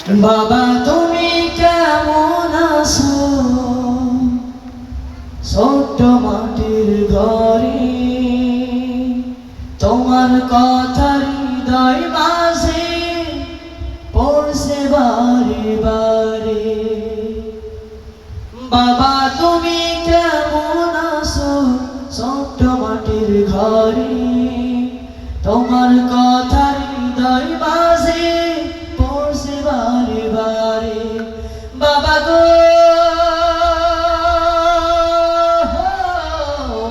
বাবা তুমি কেমন আছো ছোট্ট মাটির ঘরে তোমার কথা হৃদয় মাঝে পড়ছে বারে বারে বাবা তুমি কেমন আছো ছোট্ট মাটির ঘরে তোমার কথা হৃদয় মাঝে পড়ছে বারে বারে বাবা গো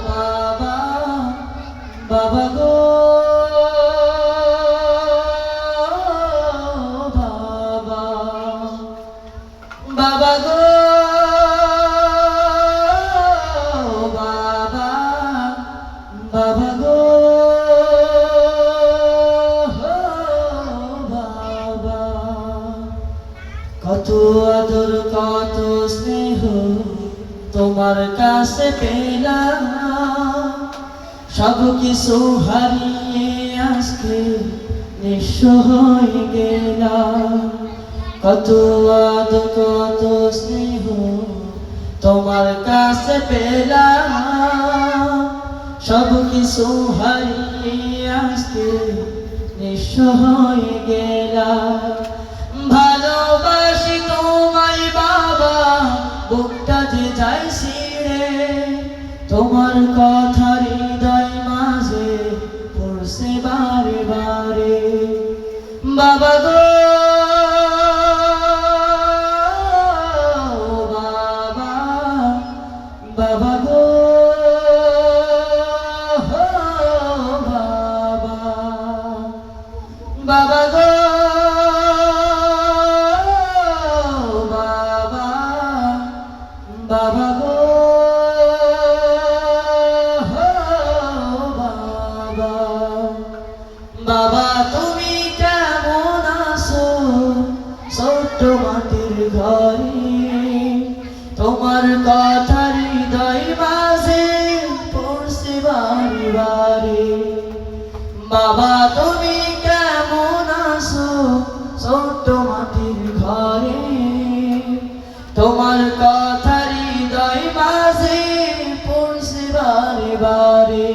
বাবা বাবা গো বাবা বাবা গো বাবা বাবা গো বাবা কত আদর কত স্নেহ তোমার কাছে পেলাম সব কিছু হারিয়ে আজকে নিঃস্ব হয়ে গেলাম কত আদর কত স্নেহ তোমার কাছে পেলাম সব কিছু হারিয়ে আজকে নিঃস্ব হয়ে গেলাম ভালোবাসি তোমায় বাবা বুকটা যে যায় ছিঁড়ে তোমার কথা হৃদয় মাঝে পড়ছে বারে বারে বাবা গো বাবা বাবা গো বাবা বাবা গো বাবা বাবা গো বাবা বাবা তুমি কেমন আছো ছোট্ট মাটির ঘরে তোমার কথা হৃদয় মাঝে পড়ছে বারে বারে বাবা তুমি কেমন আছো ছোট্ট মাটির ঘরে তোমার কথা হৃদয় মাঝে পড়ছে বারে বারে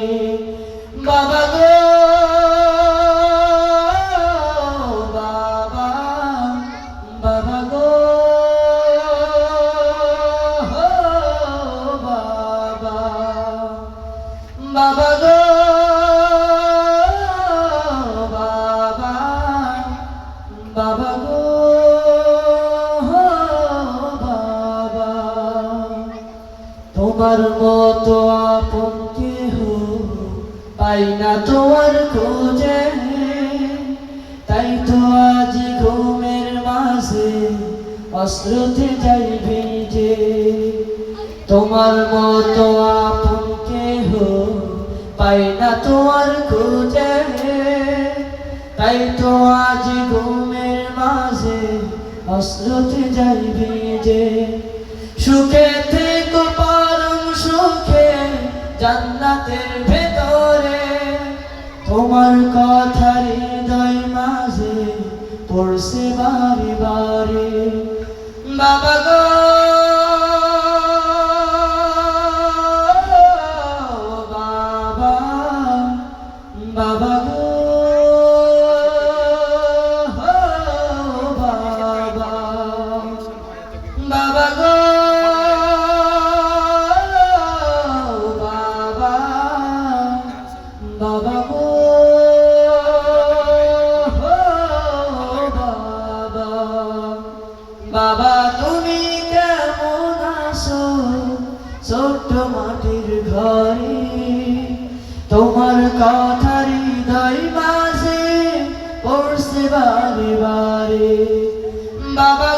বাবা গো বাবা বাবা গো বাবা বাবা গো বাবা বাবা গো বাবা তোমার মতো আপন কেহ পাই না তোমার খোঁজে তাই তো আজ ঘুমের মাঝে অশ্রুতে যাই ভিজে তোমার মতো আপন কেহ পাই না তোমার খোঁজে তাই তো আজ ঘুমের মাঝে অশ্রুতে যাই ভিজে সুখে থেকো পরম সুখে জান্নাতের ভেতরে তোমার কথা হৃদয় মাঝে পড়ছে বারে বারে বাবা গো বাবা বাবা গো বাবা বাবা গো বাবা বাবা গো বাবা বাবা তুমি কেমন আছো ছোট্ট মাটির ঘরে তোমার কথা হৃদয় মাঝে পড়ছে বারে বারে বাবা